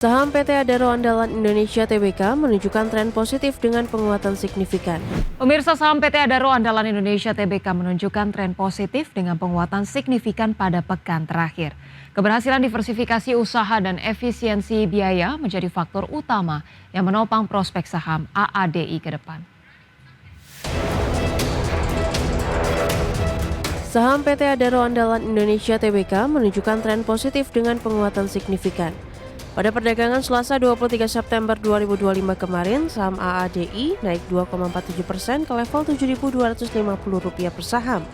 Saham PT Adaro Andalan Indonesia Tbk menunjukkan tren positif dengan penguatan signifikan. Pemirsa, saham PT Adaro Andalan Indonesia Tbk menunjukkan tren positif dengan penguatan signifikan pada pekan terakhir. Keberhasilan diversifikasi usaha dan efisiensi biaya menjadi faktor utama yang menopang prospek saham AADI ke depan. Saham PT Adaro Andalan Indonesia Tbk menunjukkan tren positif dengan penguatan signifikan. Pada perdagangan Selasa 23 September 2025 kemarin, saham AADI naik 2,47% ke level Rp7.250 per saham,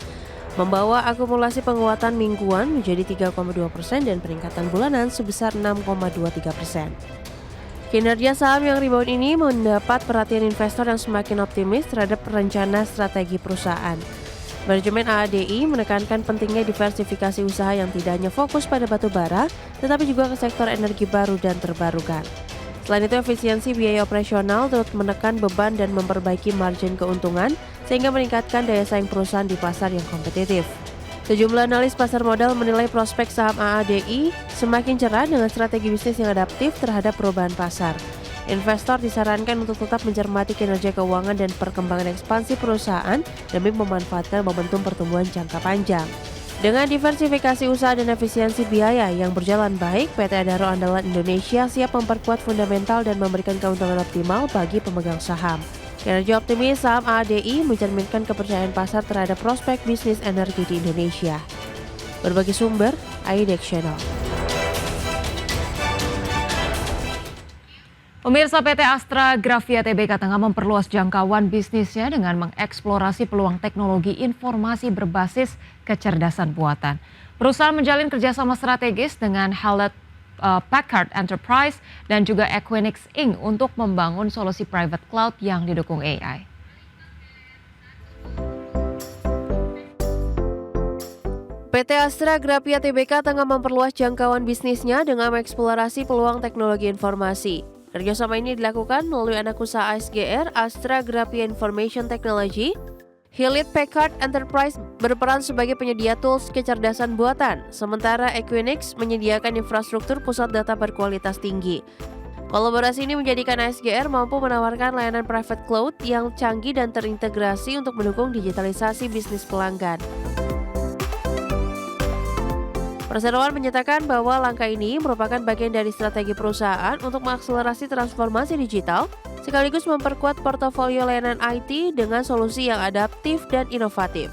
membawa akumulasi penguatan mingguan menjadi 3,2% dan peningkatan bulanan sebesar 6,23%. Kinerja saham yang rebound ini mendapat perhatian investor yang semakin optimis terhadap rencana strategi perusahaan. Manajemen AADI menekankan pentingnya diversifikasi usaha yang tidak hanya fokus pada batu bara, tetapi juga ke sektor energi baru dan terbarukan. Selain itu, efisiensi biaya operasional turut menekan beban dan memperbaiki margin keuntungan, sehingga meningkatkan daya saing perusahaan di pasar yang kompetitif. Sejumlah analis pasar modal menilai prospek saham AADI semakin cerah dengan strategi bisnis yang adaptif terhadap perubahan pasar. Investor disarankan untuk tetap mencermati kinerja keuangan dan perkembangan ekspansi perusahaan demi memanfaatkan momentum pertumbuhan jangka panjang. Dengan diversifikasi usaha dan efisiensi biaya yang berjalan baik, PT Adaro Andalan Indonesia siap memperkuat fundamental dan memberikan keuntungan optimal bagi pemegang saham. Kinerja optimis saham AADI mencerminkan kepercayaan pasar terhadap prospek bisnis energi di Indonesia. Berbagai sumber, IDX Channel. Pemirsa, PT Astra Grafia Tbk tengah memperluas jangkauan bisnisnya dengan mengeksplorasi peluang teknologi informasi berbasis kecerdasan buatan. Perusahaan menjalin kerjasama strategis dengan Hewlett Packard Enterprise dan juga Equinix Inc. untuk membangun solusi private cloud yang didukung AI. PT Astra Grafia Tbk tengah memperluas jangkauan bisnisnya dengan mengeksplorasi peluang teknologi informasi. Kerjasama ini dilakukan melalui anak usaha ASGR, Astra Grafia Information Technology. Hewlett Packard Enterprise berperan sebagai penyedia tools kecerdasan buatan, sementara Equinix menyediakan infrastruktur pusat data berkualitas tinggi. Kolaborasi ini menjadikan ASGR mampu menawarkan layanan private cloud yang canggih dan terintegrasi untuk mendukung digitalisasi bisnis pelanggan. Perseroan menyatakan bahwa langkah ini merupakan bagian dari strategi perusahaan untuk mengakselerasi transformasi digital, sekaligus memperkuat portofolio layanan IT dengan solusi yang adaptif dan inovatif.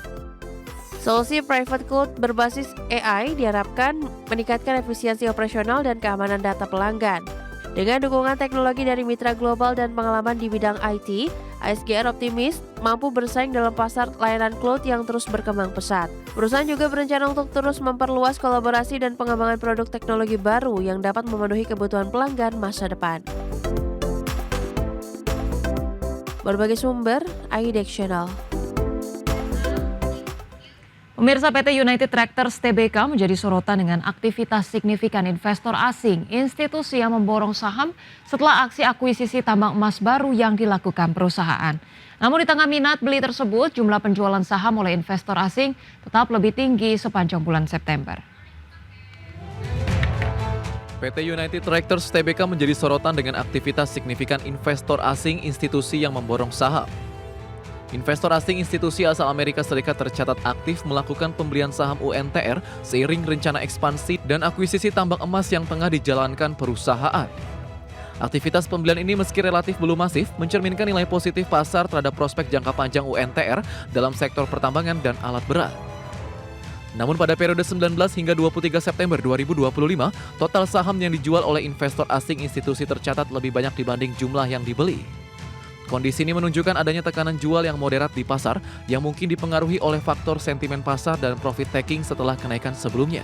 Solusi private cloud berbasis AI diharapkan meningkatkan efisiensi operasional dan keamanan data pelanggan. Dengan dukungan teknologi dari mitra global dan pengalaman di bidang IT, ASGR optimis mampu bersaing dalam pasar layanan cloud yang terus berkembang pesat. Perusahaan juga berencana untuk terus memperluas kolaborasi dan pengembangan produk teknologi baru yang dapat memenuhi kebutuhan pelanggan masa depan. Berbagai sumber, IDX Channel. Pemirsa, PT United Tractors Tbk menjadi sorotan dengan aktivitas signifikan investor asing, institusi yang memborong saham setelah aksi akuisisi tambang emas baru yang dilakukan perusahaan. Namun di tengah minat beli tersebut, jumlah penjualan saham oleh investor asing tetap lebih tinggi sepanjang bulan September. PT United Tractors Tbk menjadi sorotan dengan aktivitas signifikan investor asing, institusi yang memborong saham. Investor asing institusi asal Amerika Serikat tercatat aktif melakukan pembelian saham UNTR seiring rencana ekspansi dan akuisisi tambang emas yang tengah dijalankan perusahaan. Aktivitas pembelian ini meski relatif belum masif, mencerminkan nilai positif pasar terhadap prospek jangka panjang UNTR dalam sektor pertambangan dan alat berat. Namun pada periode 19 hingga 23 September 2025, total saham yang dijual oleh investor asing institusi tercatat lebih banyak dibanding jumlah yang dibeli. Kondisi ini menunjukkan adanya tekanan jual yang moderat di pasar yang mungkin dipengaruhi oleh faktor sentimen pasar dan profit taking setelah kenaikan sebelumnya.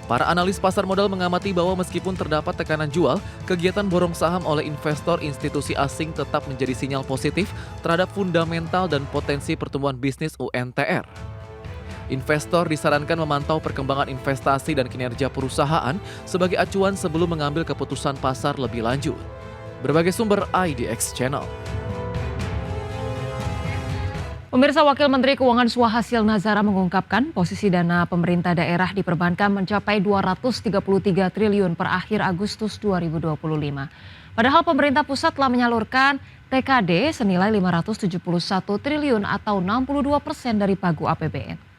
Para analis pasar modal mengamati bahwa meskipun terdapat tekanan jual, kegiatan borong saham oleh investor institusi asing tetap menjadi sinyal positif terhadap fundamental dan potensi pertumbuhan bisnis UNTR. Investor disarankan memantau perkembangan investasi dan kinerja perusahaan sebagai acuan sebelum mengambil keputusan pasar lebih lanjut. Berbagai sumber IDX Channel. Pemirsa, Wakil Menteri Keuangan Suhasil Nazara mengungkapkan posisi dana pemerintah daerah di perbankan mencapai 233 triliun per akhir Agustus 2025. Padahal pemerintah pusat telah menyalurkan TKD senilai 571 triliun atau 62% dari pagu APBN.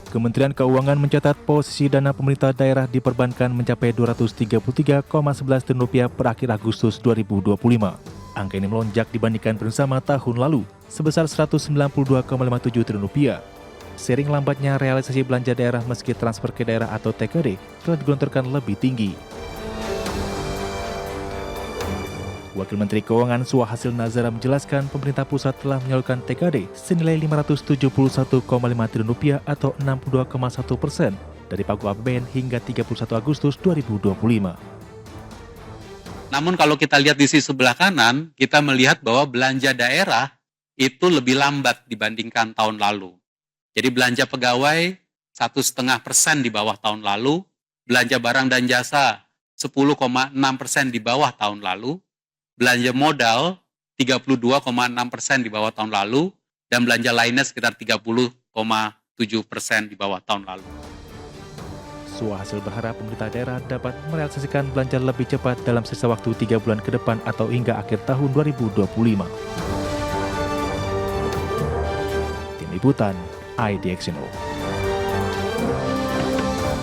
Kementerian Keuangan mencatat posisi dana pemerintah daerah di perbankan mencapai Rp233,11 triliun per akhir Agustus 2025. Angka ini melonjak dibandingkan bersama tahun lalu sebesar Rp192,57 triliun. Seiring lambatnya realisasi belanja daerah meski transfer ke daerah atau TKD telah digelontorkan lebih tinggi. Wakil Menteri Keuangan Suhasil Nazara menjelaskan pemerintah pusat telah menyalurkan TKD senilai Rp571,5 triliun atau 62,1% dari pagu APBN hingga 31 Agustus 2025. Namun kalau kita lihat di sisi sebelah kanan, kita melihat bahwa belanja daerah itu lebih lambat dibandingkan tahun lalu. Jadi belanja pegawai 1,5% di bawah tahun lalu, belanja barang dan jasa 10,6% di bawah tahun lalu, belanja modal 32,6% di bawah tahun lalu, dan belanja lainnya sekitar 30,7% di bawah tahun lalu. Suhasil berharap pemerintah daerah dapat merealisasikan belanja lebih cepat dalam sisa waktu 3 bulan ke depan atau hingga akhir tahun 2025. Tim Liputan, IDXNO.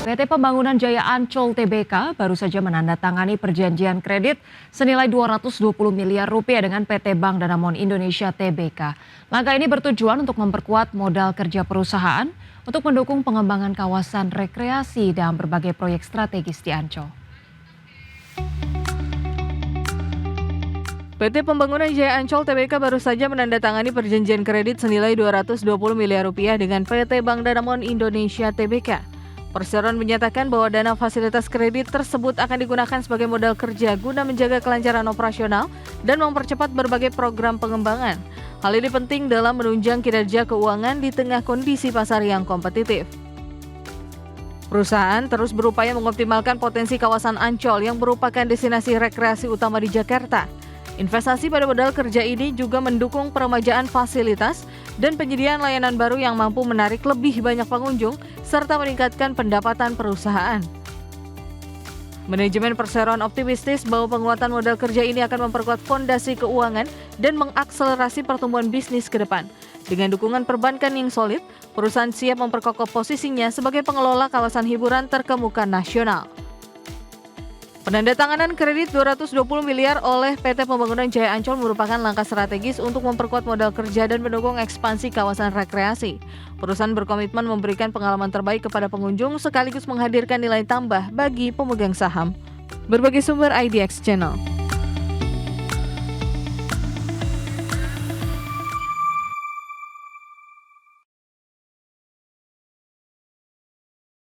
PT Pembangunan Jaya Ancol Tbk baru saja menandatangani perjanjian kredit senilai Rp220 miliar dengan PT Bank Danamon Indonesia Tbk. Langkah ini bertujuan untuk memperkuat modal kerja perusahaan untuk mendukung pengembangan kawasan rekreasi dan berbagai proyek strategis di Ancol. PT Pembangunan Jaya Ancol Tbk baru saja menandatangani perjanjian kredit senilai Rp220 miliar dengan PT Bank Danamon Indonesia Tbk. Perseroan menyatakan bahwa dana fasilitas kredit tersebut akan digunakan sebagai modal kerja guna menjaga kelancaran operasional dan mempercepat berbagai program pengembangan. Hal ini penting dalam menunjang kinerja keuangan di tengah kondisi pasar yang kompetitif. Perusahaan terus berupaya mengoptimalkan potensi kawasan Ancol yang merupakan destinasi rekreasi utama di Jakarta. Investasi pada modal kerja ini juga mendukung peremajaan fasilitas dan penyediaan layanan baru yang mampu menarik lebih banyak pengunjung serta meningkatkan pendapatan perusahaan. Manajemen perseroan optimistis bahwa penguatan modal kerja ini akan memperkuat fondasi keuangan dan mengakselerasi pertumbuhan bisnis ke depan. Dengan dukungan perbankan yang solid, perusahaan siap memperkokoh posisinya sebagai pengelola kawasan hiburan terkemuka nasional. Penandatanganan kredit Rp220 miliar oleh PT Pembangunan Jaya Ancol merupakan langkah strategis untuk memperkuat modal kerja dan mendukung ekspansi kawasan rekreasi. Perusahaan berkomitmen memberikan pengalaman terbaik kepada pengunjung sekaligus menghadirkan nilai tambah bagi pemegang saham. Berbagai sumber IDX Channel.